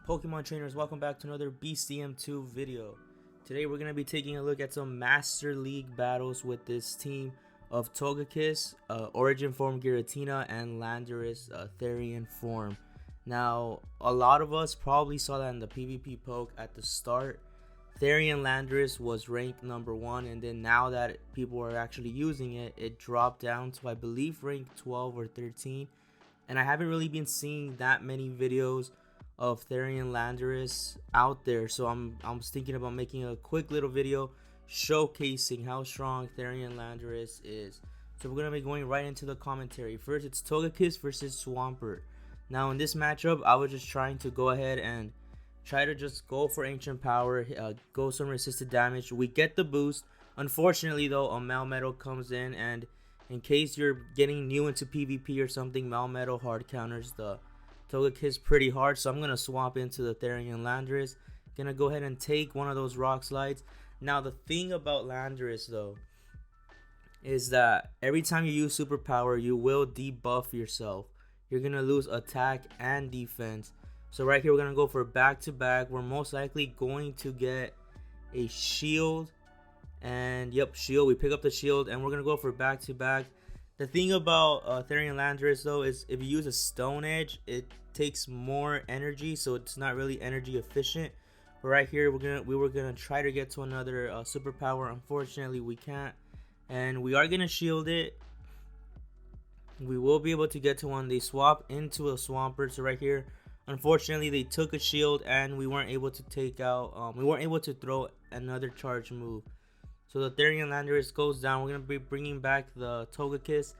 Pokemon trainers, welcome back to another BCM2 video. Today we're going to be taking a look at some Master League battles with this team of Togepis, Origin Form Giratina, and Landorus, Therian Form. Now, a lot of us probably saw that in the PvP poke at the start. Therian Landorus was ranked number 1, and then now that people are actually using it, it dropped down to I believe rank 12 or 13. And I haven't really been seeing that many videos of Therian Landorus out there, so I'm thinking about making a quick little video showcasing how strong Therian Landorus is. So we're gonna be going right into the commentary. First, it's Togepis versus Swampert. Now in this matchup, I was just trying to go ahead and try to just go for ancient power, go some resisted damage. We get the boost. Unfortunately though, a Melmetal comes in, and in case you're getting new into PvP or something, Melmetal hard counters the Togepis pretty hard, so I'm going to swap into the Therian Landorus. Going to go ahead and take one of those rock slides. Now the thing about Landorus though is that every time you use superpower, you will debuff yourself. You're going to lose attack and defense. So right here we're going to go for back to back. We're most likely going to get a shield, and yep, shield. We pick up the shield and we're going to go for back to back. The thing about Therian Landorus though is if you use a Stone Edge, it takes more energy, so it's not really energy efficient. But right here we were gonna try to get to another superpower. Unfortunately we can't, and we are gonna shield it. We will be able to get to one. They swap into a Swampert, so right here unfortunately they took a shield and we weren't able to take out we weren't able to throw another charge move. So the Therian Landorus goes down. We're going to be bringing back the Togepis.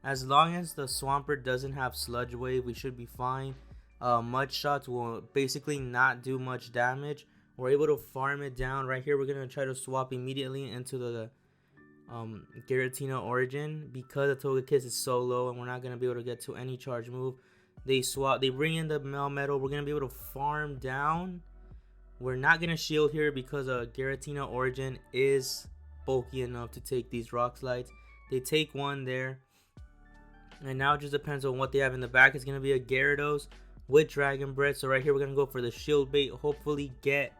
As long as the Swampert doesn't have Sludge Wave, we should be fine. Mud Shots will basically not do much damage. We're able to farm it down. Right here, we're going to try to swap immediately into the Giratina Origin. Because the Togepis is so low and we're not going to be able to get to any charge move. They bring in the Melmetal. We're going to be able to farm down. We're not going to shield here because Giratina Origin is bulky enough to take these rock slides. They take one there, and now it just depends on what they have in the back. It's going to be a Gyarados with Dragon Breath. So right here we're going to go for the shield bait, hopefully get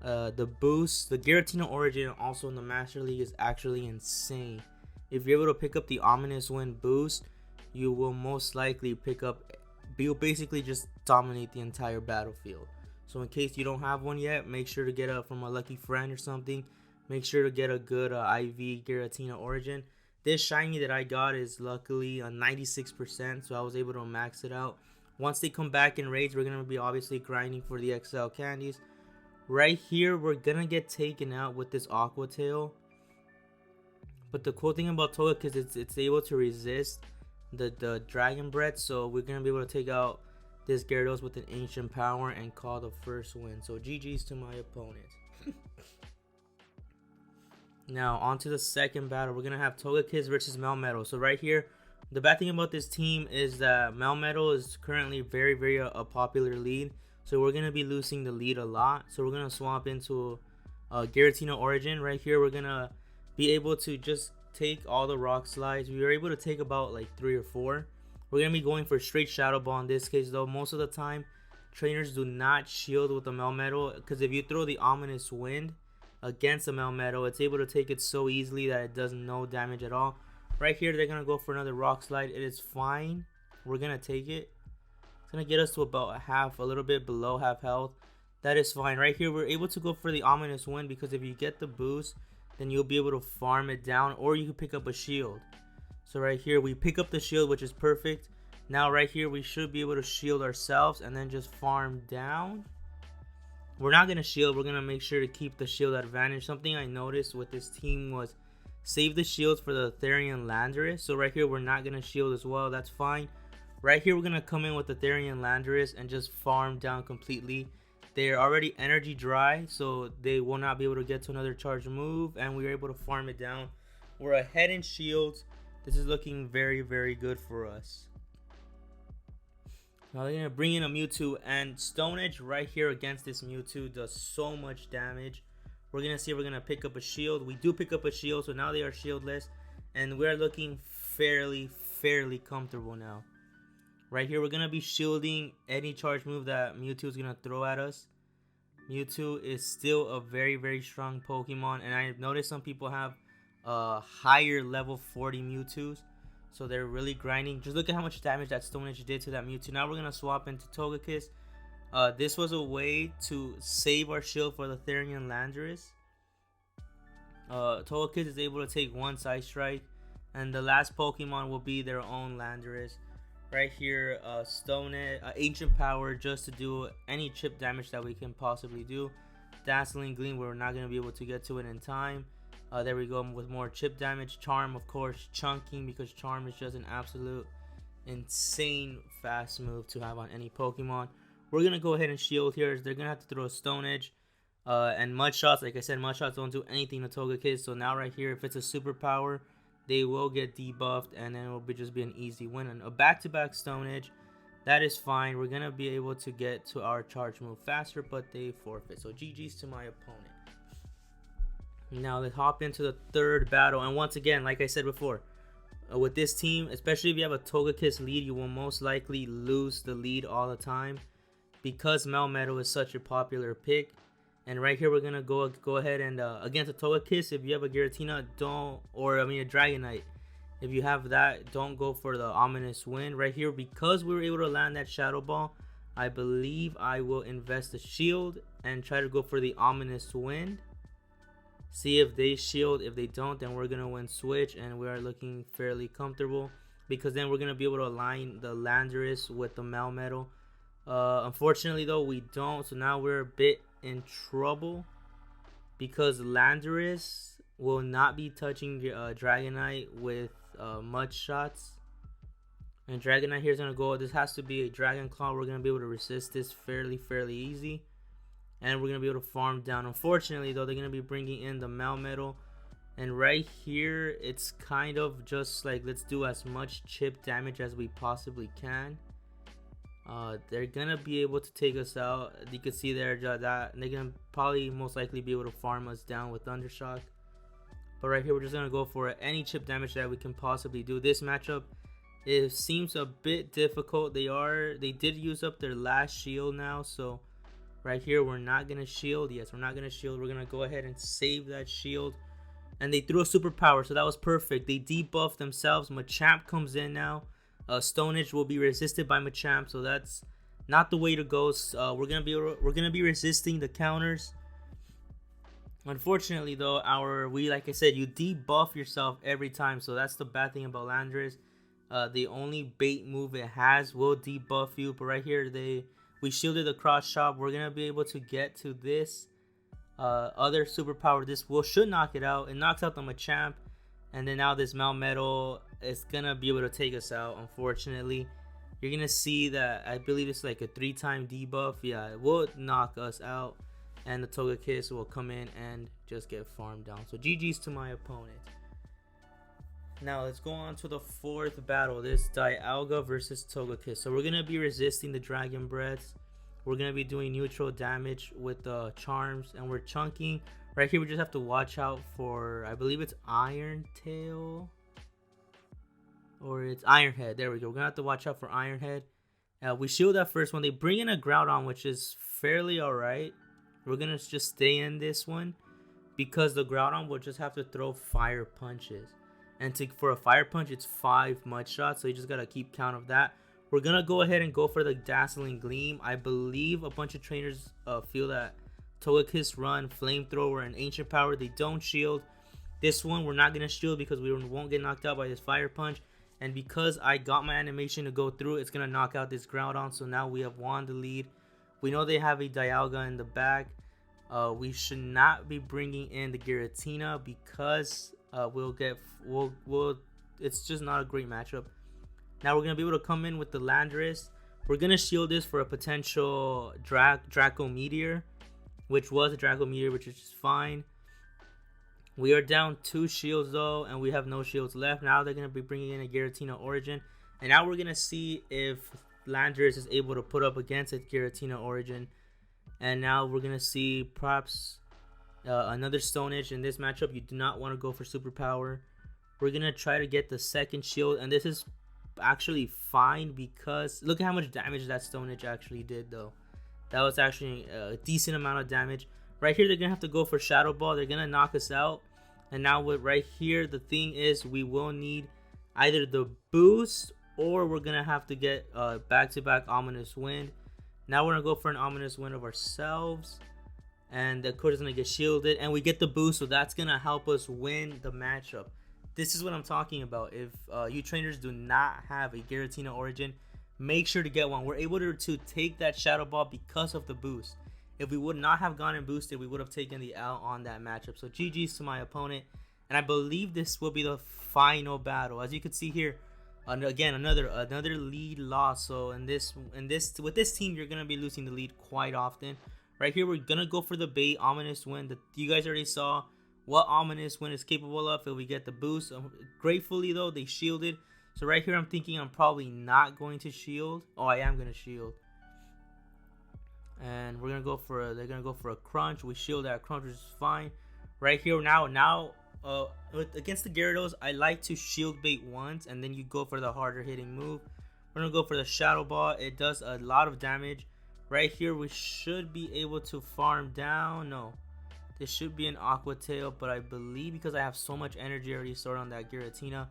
the boost. The Giratina Origin also in the Master League is actually insane. If you're able to pick up the Ominous Wind boost, you will most likely you'll basically just dominate the entire battlefield. So in case you don't have one yet, make sure to get it from a lucky friend or something. Make sure to get a good IV Giratina Origin. This shiny that I got is luckily a 96%, so I was able to max it out. Once they come back in raids, we're going to be obviously grinding for the XL candies. Right here, we're going to get taken out with this Aqua Tail. But the cool thing about Togepis is it's able to resist the Dragon Breath, so we're going to be able to take out this Gyarados with an Ancient Power and call the first win. So GG's to my opponent. Now on to the second battle. We're gonna have Togepis versus Melmetal. So right here, the bad thing about this team is that Melmetal is currently very a popular lead. So we're gonna be losing the lead a lot. So we're gonna swap into Giratina Origin. Right here, we're gonna be able to just take all the rock slides. We were able to take about like 3 or 4. We're gonna be going for straight Shadow Ball in this case though. Most of the time, trainers do not shield with the Melmetal, because if you throw the Ominous Wind against the Melmetal, it's able to take it so easily that it does no damage at all. Right here, they're going to go for another rock slide. It is fine. We're going to take it. It's going to get us to about half, a little bit below half health. That is fine. Right here, we're able to go for the Ominous Wind, because if you get the boost, then you'll be able to farm it down, or you can pick up a shield. So right here, we pick up the shield, which is perfect. Now right here, we should be able to shield ourselves and then just farm down. We're not going to shield. We're going to make sure to keep the shield advantage. Something I noticed with this team was save the shields for the Therian Landorus. So right here, we're not going to shield as well. That's fine. Right here, we're going to come in with the Therian Landorus and just farm down completely. They're already energy dry, so they will not be able to get to another charge move. And we were able to farm it down. We're ahead in shields. This is looking very good for us. Now they're going to bring in a Mewtwo, and Stone Edge right here against this Mewtwo does so much damage. We're going to see if we're going to pick up a shield. We do pick up a shield, so now they are shieldless. And we're looking fairly comfortable now. Right here, we're going to be shielding any charge move that Mewtwo is going to throw at us. Mewtwo is still a very, very strong Pokemon. And I've noticed some people have higher level 40 Mewtwo's. So they're really grinding. Just look at how much damage that Stone Edge did to that Mewtwo. Now we're going to swap into Togekiss. This was a way to save our shield for the Therian Landorus. Togekiss is able to take one Side Strike. And the last Pokemon will be their own Landorus. Right here, Ancient Power just to do any chip damage that we can possibly do. Dazzling Gleam, we're not going to be able to get to it in time. There we go with more chip damage. Charm, of course, chunking, because Charm is just an absolute insane fast move to have on any Pokemon. We're going to go ahead and shield here. They're going to have to throw a Stone Edge. And Mud Shots, like I said, Mud Shots don't do anything to Togekiss. So now right here, if it's a superpower, they will get debuffed, and then it will just be an easy win. And a back-to-back Stone Edge, that is fine. We're going to be able to get to our charge move faster, but they forfeit. So GG's to my opponent. Now let's hop into the third battle. And once again, like I said before, with this team, especially if you have a Togekiss lead, you will most likely lose the lead all the time because Melmetal is such a popular pick. And right here, we're going to go ahead and, against a Togekiss, if you have a Giratina, a Dragonite. If you have that, don't go for the Ominous Wind. Right here, because we were able to land that Shadow Ball, I believe I will invest the Shield and try to go for the Ominous Wind. See if they shield. If they don't, then we're going to win Switch, and we are looking fairly comfortable. Because then we're going to be able to align the Landorus with the Melmetal. Unfortunately, though, we don't. So now we're a bit in trouble because Landorus will not be touching Dragonite with Mud Shots, and Dragonite here is gonna go. This has to be a Dragon Claw. We're gonna be able to resist this fairly easy, and we're gonna be able to farm down. Unfortunately, though, they're gonna be bringing in the Melmetal, and right here it's kind of just like, let's do as much chip damage as we possibly can. They're gonna be able to take us out. You can see there that they're gonna probably most likely be able to farm us down with Thundershock. But right here, we're just gonna go for any chip damage that we can possibly do. This matchup, it seems a bit difficult. They did use up their last shield now, so right here we're not gonna shield. Yes, we're not gonna shield. We're gonna go ahead and save that shield. And they threw a superpower, so that was perfect. They debuffed themselves. Machamp comes in now. Stone Edge will be resisted by Machamp, so that's not the way to go. We're gonna be resisting the counters. Unfortunately, though, like I said, you debuff yourself every time, so that's the bad thing about Landorus. The only bait move it has will debuff you, but right here we shielded the cross chop. We're gonna be able to get to this other superpower. This should knock it out. It knocks out the Machamp. And then now this Melmetal is going to be able to take us out, unfortunately. You're going to see that I believe it's like a 3-time debuff. Yeah, it will knock us out. And the Togekiss will come in and just get farmed down. So GG's to my opponent. Now let's go on to the fourth battle. This Dialga versus Togekiss. So we're going to be resisting the Dragon Breaths. We're going to be doing neutral damage with the Charms. And we're chunking. Right here, we just have to watch out for, I believe it's Iron Tail. Or it's Iron Head. There we go. We're going to have to watch out for Iron Head. We shield that first one. They bring in a Groudon, which is fairly alright. We're going to just stay in this one. Because the Groudon will just have to throw Fire Punches. And for a Fire Punch, it's 5 Mud Shots. So you just got to keep count of that. We're going to go ahead and go for the Dazzling Gleam. I believe a bunch of trainers feel that Togekiss run Flamethrower and Ancient Power. They don't shield. This one we're not going to shield because we won't get knocked out by this Fire Punch. And because I got my animation to go through, it's going to knock out this Groudon. So now we have won the lead. We know they have a Dialga in the back. We should not be bringing in the Giratina because it's just not a great matchup. Now we're going to be able to come in with the Landorus. We're going to shield this for a potential Draco Meteor. Which was a Draco Meteor, which is just fine. We are down 2 shields, though, and we have no shields left. Now they're going to be bringing in a Giratina Origin. And now we're going to see if Landorus is able to put up against a Giratina Origin. And now we're going to see perhaps another Stone Edge in this matchup. You do not want to go for Superpower. We're going to try to get the second shield. And this is actually fine, because look at how much damage that Stone Edge actually did though. That was actually a decent amount of damage. Right here, they're going to have to go for Shadow Ball. They're going to knock us out. And now with right here, the thing is we will need either the boost or we're going to have to get back-to-back Ominous Wind. Now we're going to go for an Ominous Wind of ourselves. And the court is going to get shielded. And we get the boost, so that's going to help us win the matchup. This is what I'm talking about. If you trainers do not have a Giratina Origin, make sure to get one. We're able to take that Shadow Ball because of the boost. If we would not have gone and boosted, we would have taken the L on that matchup. So GG's to my opponent. And I believe this will be the final battle. As you can see here, again, another lead loss. So with this team, you're going to be losing the lead quite often. Right here, we're going to go for the bait, Ominous Wind. You guys already saw what Ominous Wind is capable of if we get the boost. Gratefully, though, they shielded. So right here, I'm thinking I'm probably not going to shield. Oh, I am going to shield. And we're going to go for they're going to go for a crunch. We shield that crunch, which is fine. Right here, now against the Gyarados, I like to shield bait once, and then you go for the harder hitting move. We're going to go for the Shadow Ball. It does a lot of damage. Right here, we should be able to farm down. No, this should be an Aqua Tail, but I believe because I have so much energy already stored on that Giratina,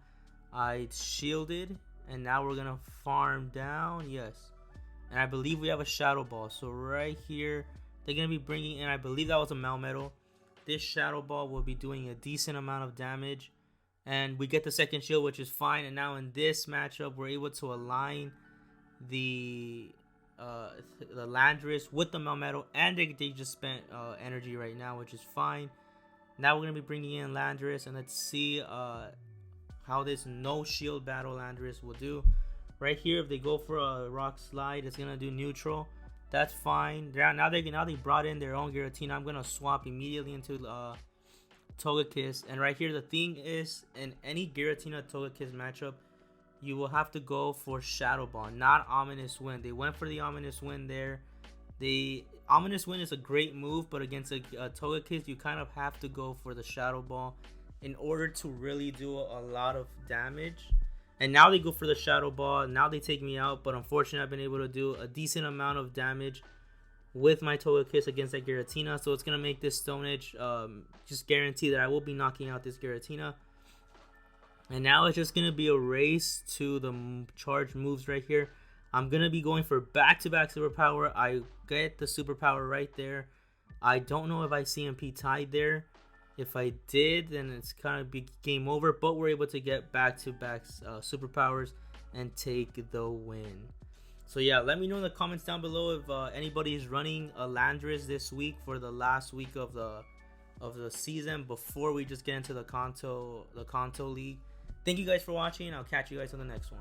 I shielded, and now we're gonna farm down. Yes, and I believe we have a Shadow Ball. So right here, they're gonna be bringing in, I believe that was a Melmetal. This Shadow Ball will be doing a decent amount of damage, and we get the second shield, which is fine. And now in this matchup, we're able to align the Landorus with the Melmetal, and they just spent energy right now, which is fine. Now we're gonna be bringing in Landorus, and let's see how this no shield battle Landorus will do. Right here, if they go for a Rock Slide, it's gonna do neutral. That's fine. Now they brought in their own Giratina. I'm gonna swap immediately into Togekiss. And right here, the thing is, in any Giratina Togekiss matchup, you will have to go for Shadow Ball, not Ominous Wind. They went for the Ominous Wind there. The Ominous Wind is a great move, but against a Togekiss, you kind of have to go for the Shadow Ball in order to really do a lot of damage. And now they go for the Shadow Ball. Now they take me out, but unfortunately, I've been able to do a decent amount of damage with my Togekiss against that Giratina. So it's going to make this Stone Edge just guarantee that I will be knocking out this Giratina. And now it's just going to be a race to the charge moves right here. I'm going to be going for back-to-back Superpower. I get the Superpower right there. I don't know if I CMP tied there. If I did, then it's kind of be game over. But we're able to get back-to-back Superpowers and take the win. So yeah, let me know in the comments down below if anybody is running a Landorus this week for the last week of the season before we just get into the Kanto League. Thank you guys for watching. I'll catch you guys on the next one.